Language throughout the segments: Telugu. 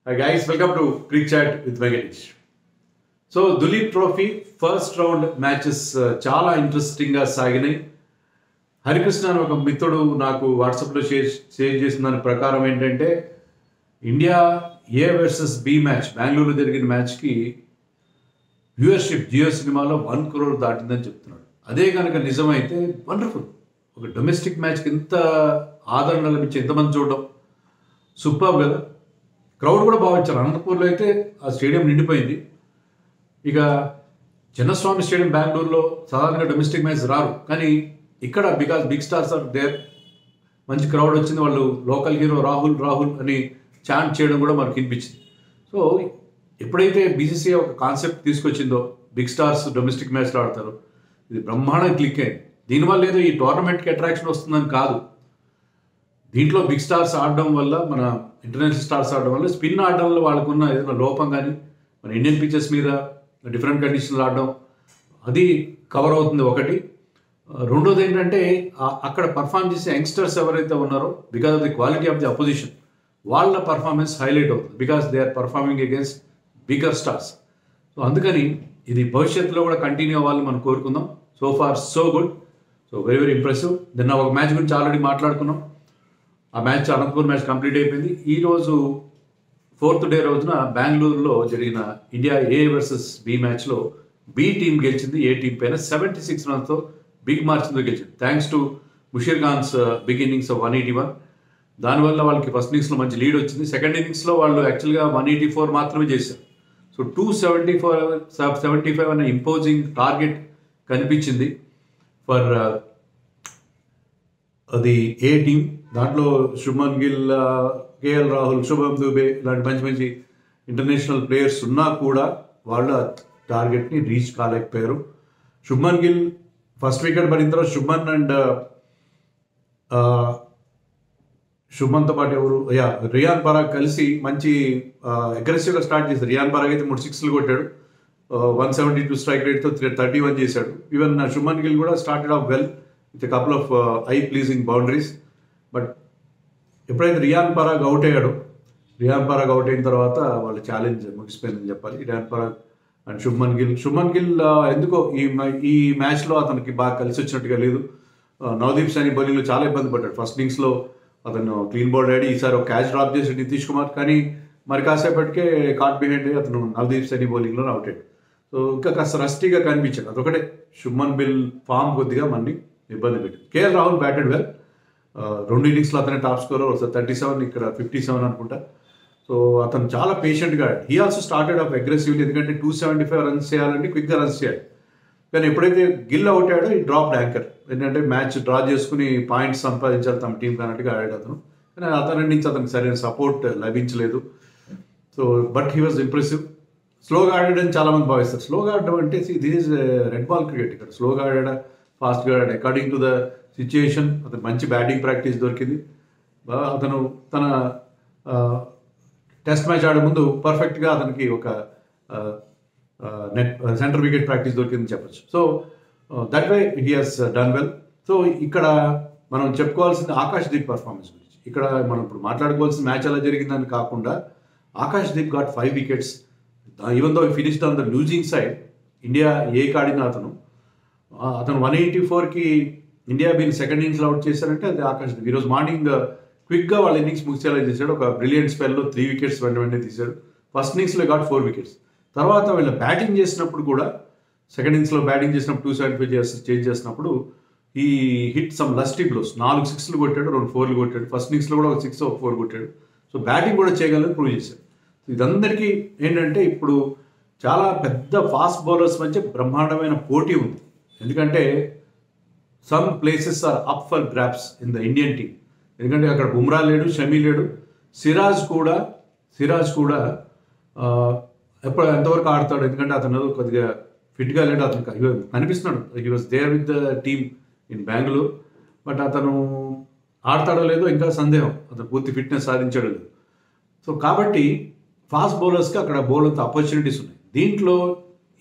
Hi guys, welcome to Creek Chat with Venkatesh. So Duleep Trophy first round matches చాలా ఇంట్రెస్టింగ్గా సాగినాయి. హరికృష్ణ అని ఒక మిత్రుడు నాకు వాట్సాప్లో షేర్ చేసిన దాని ప్రకారం ఏంటంటే India A versus B match బెంగళూరులో జరిగిన మ్యాచ్కి వ్యూవర్షిప్ జియో సినిమాలో 1 crore దాటిందని చెప్తున్నాడు. అదే కనుక నిజమైతే వండర్ఫుల్. ఒక డొమెస్టిక్ మ్యాచ్కి ఇంత ఆదరణ లభించి ఎంతమంది చూడడం సూపర్ కదా. క్రౌడ్ కూడా బాగా వచ్చారు. అనంతపూర్లో అయితే ఆ స్టేడియం నిండిపోయింది. ఇక చిన్నస్వామి స్టేడియం బెంగళూరులో సాధారణంగా డొమెస్టిక్ మ్యాచ్ రారు, కానీ ఇక్కడ because big stars are there మంచి క్రౌడ్ వచ్చింది. వాళ్ళు లోకల్ హీరో రాహుల్ రాహుల్ అని చాంట్ చేయడం కూడా మనకు వినిపించింది. సో ఎప్పుడైతే బీసీసీఐ ఒక కాన్సెప్ట్ తీసుకొచ్చిందో బిగ్ స్టార్స్ డొమెస్టిక్ మ్యాచ్లో ఆడతారు, ఇది బ్రహ్మాండంగా క్లిక్ అయింది. దీనివల్ల ఏదో ఈ టోర్నమెంట్కి అట్రాక్షన్ వస్తుందని కాదు, దీంట్లో బిగ్ స్టార్స్ ఆడడం వల్ల, మన ఇంటర్నేషనల్ స్టార్స్ ఆడడం వల్ల, స్పిన్ ఆడడం వల్ల వాళ్ళకున్న ఏదైనా లోపం కానీ మన ఇండియన్ పిచెస్ మీద డిఫరెంట్ కండిషన్లు ఆడడం అది కవర్ అవుతుంది ఒకటి. రెండోది ఏంటంటే అక్కడ పర్ఫామ్ చేసే యంగ్స్టర్స్ ఎవరైతే ఉన్నారో because of the quality of the opposition వాళ్ళ పర్ఫార్మెన్స్ హైలైట్ అవుతుంది because they are performing against bigger stars. So అందుకని ఇది భవిష్యత్తులో కూడా కంటిన్యూ అవ్వాలని మనం కోరుకుందాం. So far so good, so very very impressive. నిన్న ఒక మ్యాచ్ గురించి ఆల్రెడీ మాట్లాడుకున్నాం. ఆ మ్యాచ్ అనంతపూర్ మ్యాచ్ కంప్లీట్ అయిపోయింది. ఈరోజు 4th డే రోజున బెంగళూరులో జరిగిన ఇండియా ఏ వర్సెస్ బి మ్యాచ్లో బి టీం గెలిచింది ఏ టీం పైన 76 రన్స్తో బిగ్ మార్జిన్తో గెలిచింది. Thanks to Musheer Khan's big innings of 181. దానివల్ల వాళ్ళకి ఫస్ట్ ఇన్నింగ్స్లో మంచి లీడ్ వచ్చింది. సెకండ్ ఇన్నింగ్స్లో వాళ్ళు యాక్చువల్గా 184 మాత్రమే చేశారు. సో 275 అనే ఇంపోజింగ్ టార్గెట్ కనిపించింది ఫర్ అది ఏ టీం. దాంట్లో శుభ్మన్ గిల్, కేఎల్ రాహుల్, శుభం దుబే ఇలాంటి మంచి మంచి ఇంటర్నేషనల్ ప్లేయర్స్ ఉన్నా కూడా వాళ్ళు ఆ టార్గెట్ని రీచ్ కాలేకపోయారు. శుభ్మన్ గిల్ ఫస్ట్ వికెట్ పడిన తర్వాత శుభ్మన్తో పాటు ఎవరు రియాన్ పరాగ్ కలిసి మంచి అగ్రెసివ్గా స్టార్ట్ చేశారు. రియాన్ పరాగ్ అయితే 3 6లు కొట్టాడు, 172 స్ట్రైక్ రేట్తో 31 చేశాడు. ఈవెన్ శుభ్మన్ గిల్ కూడా started off well with couple of eye pleasing boundaries. But ఎప్పుడైతే రియాన్ పరాగ్ అవుట్ అయ్యాడో, రియాన్ పరాగ్ అవుట్ అయిన తర్వాత వాళ్ళ ఛాలెంజ్ ముగిసిపోయిందని చెప్పాలి. రియాన్ పరాగ్ అండ్ శుభ్మన్ గిల్ ఎందుకో ఈ మ్యాచ్లో అతనికి బాగా కలిసి వచ్చినట్టుగా లేదు. నవదీప్ సైని బౌలింగ్లో చాలా ఇబ్బంది పడ్డాడు. ఫస్ట్ ఇన్నింగ్స్లో అతను క్లీన్ బౌల్డ్ ఆడి ఈసారి ఒక క్యాచ్ డ్రాప్ చేసి నితీష్ కుమార్, కానీ మరి కాసేపటికే కాట్ బిహైండ్ అతను నవదీప్ సైని బౌలింగ్లో అవుట్ అయ్యాడు. సో ఇంకా కాస్త రస్టీగా కనిపించాడు. అదొకటే శుభ్మన్ గిల్ ఫామ్ కొద్దిగా మనని ఇబ్బంది పెట్టింది. KL Rahul batted well. 2 ఇన్నింగ్స్లో అతనే టాప్ స్కోరర్, ఒకసారి 37, ఇక్కడ 57 అనుకుంటా. సో అతను చాలా పేషెంట్గా he also started off aggressively, ఎందుకంటే 275 రన్స్ చేయాలంటే క్విక్గా రన్స్ చేయాలి. కానీ ఎప్పుడైతే గిల్ అవుట్ అయ్యాడో ఈ డ్రాప్ యాంకర్, ఏంటంటే మ్యాచ్ డ్రా చేసుకుని పాయింట్స్ సంపాదించాలి తమ టీం అన్నట్టుగా ఆడాడు అతను. కానీ అతని నుంచి అతనికి సరైన సపోర్ట్ లభించలేదు. So but he was impressive. స్లోగా ఆడాడని చాలామంది భావిస్తారు. స్లోగా ఆడడం అంటే this is red ball cricket. ఇక్కడ స్లోగా ఆడా ఫాస్ట్గా ఆడాడు అకార్డింగ్ టు ద సిచ్యుయేషన్. అతను మంచి బ్యాటింగ్ ప్రాక్టీస్ దొరికింది. అతను తన టెస్ట్ మ్యాచ్ ఆడే ముందు పర్ఫెక్ట్గా అతనికి ఒక సెంటర్ వికెట్ ప్రాక్టీస్ దొరికిందని చెప్పచ్చు. So that way he has done well. So ఇక్కడ మనం చెప్పుకోవాల్సింది ఆకాశ్దీప్ పర్ఫార్మెన్స్ గురించి. ఇక్కడ మనం ఇప్పుడు మాట్లాడుకోవాల్సిన మ్యాచ్ ఎలా జరిగిందని కాకుండా Akashdeep got 5 wickets. Even though finished on the losing side. India A కాడిన అతను 184కి ఇండియా బీని సెకండ్ ఇన్నింగ్స్లో అవుట్ చేశారంటే అది ఆకాశ్దీప్. ఈరోజు మార్నింగ్ క్విక్గా వాళ్ళ ఇన్నింగ్స్ ముగిసేలా చేశాడు. ఒక బ్రిలియంట్ స్పెల్లో 3 wickets వెంటనే తీశాడు. ఫస్ట్ ఇన్నింగ్స్లో గాట్ 4 wickets. తర్వాత వీళ్ళ బ్యాటింగ్ చేసినప్పుడు కూడా సెకండ్ ఇన్నింగ్స్లో బ్యాటింగ్ చేసినప్పుడు 275 చేంజ్ చేసినప్పుడు ఈ హిట్ సమ్ లస్టీ బ్లోస్. 4 6లు కొట్టాడు, 2 4లు కొట్టాడు. ఫస్ట్ ఇన్నింగ్స్లో కూడా ఒక 6 ఒక 4 కొట్టాడు. సో బ్యాటింగ్ కూడా చేయగలని ప్రూవ్ చేశాడు. ఇదందరికీ ఏంటంటే ఇప్పుడు చాలా పెద్ద ఫాస్ట్ బౌలర్స్ మధ్య బ్రహ్మాండమైన పోటీ ఉంది. ఎందుకంటే some places are up for grabs in the Indian team. ఎందుకంటే అక్కడ బుమ్రా లేడు, షమీ లేడు, సిరాజ్ కూడా ఎప్పుడు ఎంతవరకు ఆడతాడు, ఎందుకంటే అతను కొద్దిగా ఫిట్గా లేడు. అతను కనిపిస్తున్నాడు, he was there with the team in Bengaluru. But అతను ఆడతాడో లేదో ఇంకా సందేహం, అతను పూర్తి ఫిట్నెస్ సాధించాడో లేదు. సో కాబట్టి ఫాస్ట్ బౌలర్స్కి అక్కడ బౌలర్తో ఆపర్చునిటీస్ ఉన్నాయి. దీంట్లో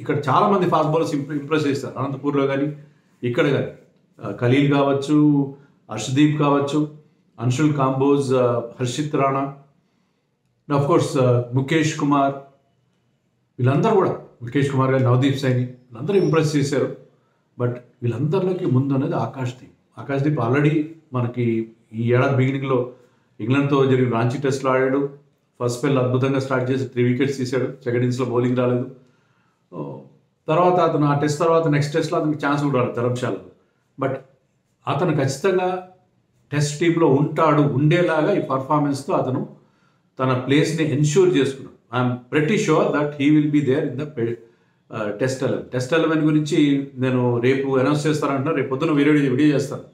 ఇక్కడ చాలామంది ఫాస్ట్ బౌలర్స్ ఇంప్రెస్ చేస్తారు. అనంతపూర్లో కానీ ఇక్కడ కానీ ఖలీల్ కావచ్చు, హర్షదీప్ కావచ్చు, అన్షుల్ కాంబోజ్, హర్షిత్ రాణా, ఆఫ్ కోర్స్ ముఖేష్ కుమార్ వీళ్ళందరూ కూడా, ముఖేష్ కుమార్ గారు, నవదీప్ సైని వీళ్ళందరూ ఇంప్రెస్ చేశారు. బట్ వీళ్ళందరిలోకి ముందు అనేది ఆకాశ్దీప్ ఆల్రెడీ మనకి ఈ ఏడాది బిగినింగ్లో ఇంగ్లాండ్తో జరిగిన రాంచీ టెస్ట్లో ఆడాడు. ఫస్ట్ స్పెల్ అద్భుతంగా స్టార్ట్ చేసి 3 వికెట్స్ తీశాడు. సెకండ్ ఇన్నింగ్స్లో బౌలింగ్ రాలేదు. తర్వాత అతను ఆ టెస్ట్ తర్వాత నెక్స్ట్ టెస్ట్లో అతనికి ఛాన్స్ కూడా రాలేదు ధర్మశాలలో. బట్ అతను ఖచ్చితంగా టెస్ట్ టీంలో ఉండేలాగా ఈ పర్ఫార్మెన్స్తో అతను తన ప్లేస్ని ఎన్ష్యూర్ చేసుకున్నాడు. I'm pretty sure that he will be there in the test 11 గురించి నేను రేపు అనౌన్స్ చేస్తానంటున్నా. రేపు పొద్దున వీడియో చేస్తాను.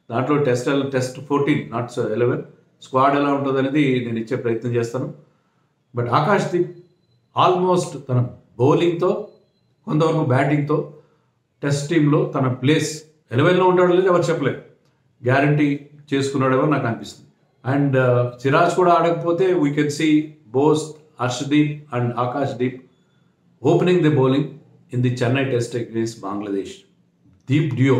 దాంట్లో టెస్ట్ 14 నాట్ 11 స్క్వాడ్ ఎలా ఉంటుంది అనేది నేను ఇచ్చే ప్రయత్నం చేస్తాను. బట్ ఆకాశ్దీప్ ఆల్మోస్ట్ తన బౌలింగ్తో కొంతవరకు బ్యాటింగ్తో టెస్ట్ టీంలో తన ప్లేస్ 11లో ఉంటాడో లేదు ఎవరు చెప్పలేదు, గ్యారంటీ చేసుకున్నాడేమో నాకు అనిపిస్తుంది. అండ్ సిరాజ్ కూడా ఆడకపోతే we can see both, Harshdeep and Akashdeep opening the bowling in the Chennai test against Bangladesh. దీప్ డ్యూ,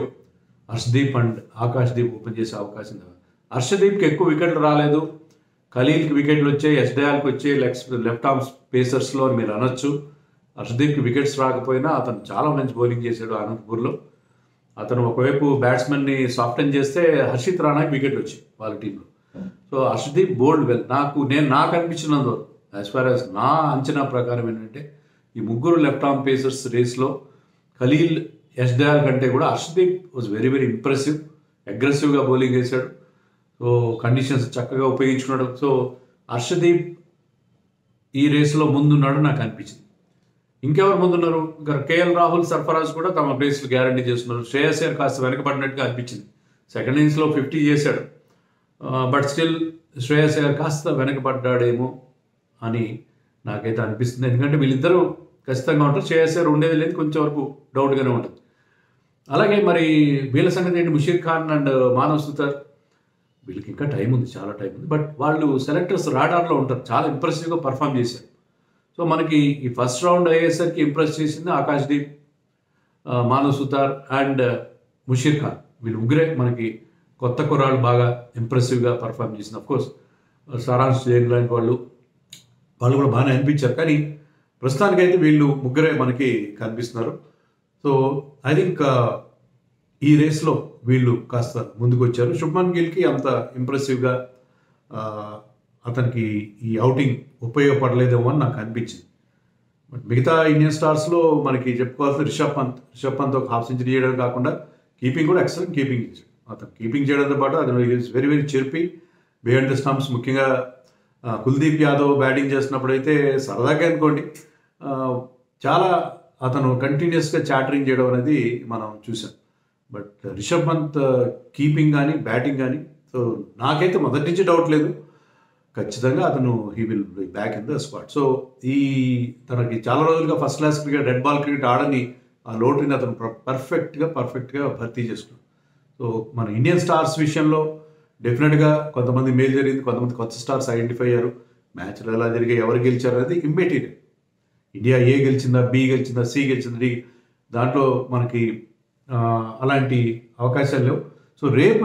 హర్షదీప్ అండ్ ఆకాశ్దీప్ ఓపెన్ చేసే అవకాశం ఉంది. హర్షదీప్కి ఎక్కువ వికెట్లు రాలేదు, ఖలీల్కి వికెట్లు వచ్చాయి, ఎస్డయాల్కి వచ్చాయి లెఫ్ట్ ఆర్మ్ పేసర్స్లో అని మీరు అనొచ్చు. హర్షదీప్కి వికెట్స్ రాకపోయినా అతను చాలా మంచి బౌలింగ్ చేశాడు అనంతపూర్లో. అతను ఒకవైపు బ్యాట్స్మెన్ని సాఫ్టెన్ చేస్తే హర్షిత్ రాణాకి వికెట్ వచ్చాయి వాళ్ళ టీంలో. So Harshdeep bowled well. నాకు అనిపించినందు యాజ్ ఫార్ యాజ్ నా అంచనా ప్రకారం ఏంటంటే ఈ ముగ్గురు లెఫ్ట్ ఆర్మ్ పేసర్స్ రేస్లో ఖలీల్, ఎస్డయాల్ కంటే కూడా Harshdeep was very very impressive. అగ్రెసివ్గా బౌలింగ్ వేశాడు. సో కండిషన్స్ చక్కగా ఉపయోగించుకున్నాడు. సో హర్షదీప్ ఈ రేసులో ముందున్నాడు నాకు అనిపించింది. ఇంకెవరు ముందున్నారు? ఇంకా కేఎల్ రాహుల్, సర్ఫరాజ్ కూడా తమ ప్లేస్లు గ్యారంటీ చేస్తున్నారు. శ్రేయస్ అయ్యర్ కాస్త వెనకబడినట్టుగా అనిపించింది. సెకండ్ ఇన్నింగ్స్లో 50 చేశాడు. బట్ స్టిల్ శ్రేయస్ అయ్యర్ కాస్త వెనకబడ్డాడేమో అని నాకైతే అనిపిస్తుంది. ఎందుకంటే వీళ్ళిద్దరూ ఖచ్చితంగా ఉంటారు. శ్రేయస్ అయ్యర్ ఉండేది లేదు, కొంచెం వరకు డౌట్గానే ఉంటుంది. అలాగే మరి వీళ్ళ సంగతి ఏంటి? ముషీర్ ఖాన్ అండ్ మానవ్ సుతార్, వీళ్ళకి ఇంకా టైం ఉంది, చాలా టైం ఉంది. బట్ వాళ్ళు సెలెక్టర్స్ రాడార్లో ఉంటారు. చాలా ఇంప్రెసివ్గా పర్ఫామ్ చేశారు. సో మనకి ఈ ఫస్ట్ రౌండ్ అయ్యేసరికి ఇంప్రెస్ చేసింది ఆకాశ్దీప్, మానవ్ సుతార్ అండ్ ముషీర్ ఖాన్. వీళ్ళు ముగ్గురే మనకి కొత్త కుర్రాళ్ళు బాగా ఇంప్రెసివ్గా పర్ఫామ్ చేసింది. అఫ్కోర్స్ సారాంశ్ జైన్ లాంటి వాళ్ళు కూడా బాగానే అనిపించారు. కానీ ప్రస్తుతానికైతే వీళ్ళు ముగ్గురే మనకి కనిపిస్తున్నారు. సో ఐ థింక్ ఈ రేస్లో వీళ్ళు కాస్త ముందుకు వచ్చారు. శుభ్మన్ గిల్కి అంత ఇంప్రెసివ్గా అతనికి ఈ అవుటింగ్ ఉపయోగపడలేదేమో అని నాకు అనిపించింది. బట్ మిగతా ఇండియన్ స్టార్స్లో మనకి చెప్పుకోవాల్సిన రిషబ్ పంత్ ఒక హాఫ్ సెంచరీ చేయడం కాకుండా కీపింగ్ కూడా ఎక్సలెంట్ కీపింగ్ చేశాడు. అతను కీపింగ్ చేయడంతో పాటు అతను very very chirpy behind the stumps. ముఖ్యంగా కుల్దీప్ యాదవ్ బ్యాటింగ్ చేస్తున్నప్పుడు అయితే సరదాగా అనుకోండి చాలా అతను కంటిన్యూస్గా చాటరింగ్ చేయడం అనేది మనం చూసాం. బట్ రిషబ్ పంత్ కీపింగ్ కానీ బ్యాటింగ్ కానీ, సో నాకైతే మొదటి నుంచి డౌట్ లేదు, ఖచ్చితంగా అతను he will be back in the squad. So తనకి చాలా రోజులుగా first class cricket, red ball cricket ఆడని ఆ లోటుని అతను పర్ఫెక్ట్గా భర్తీ చేసుకున్నాడు. సో మన ఇండియన్ స్టార్స్ విషయంలో డెఫినెట్గా కొంతమంది మేలు జరిగింది, కొంతమంది కొత్త స్టార్స్ ఐడెంటిఫై అయ్యారు. మ్యాచ్లు ఎలా జరిగాయి, ఎవరు గెలిచారు అనేది ఇమ్మెటీరియల్. ఇండియా ఏ గెలిచిందా, బి గెలిచిందా, సి గెలిచిందా, డి దాంట్లో మనకి అలాంటి అవకాశాలు లేవు. సో రేపు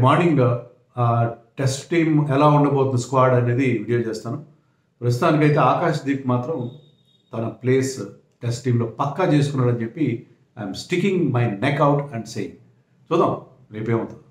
మార్నింగ్ టెస్ట్ టీమ్ ఎలా ఉండబోతుంది స్క్వాడ్ అనేది వీడియో చేస్తాను. ప్రస్తుతానికైతే ఆకాశ్దీప్ మాత్రం తన ప్లేస్ టెస్ట్ టీంలో పక్కా చేసుకున్నాడని చెప్పి I'm sticking my neck out and saying. చూద్దాం రేపేమవుతుంది.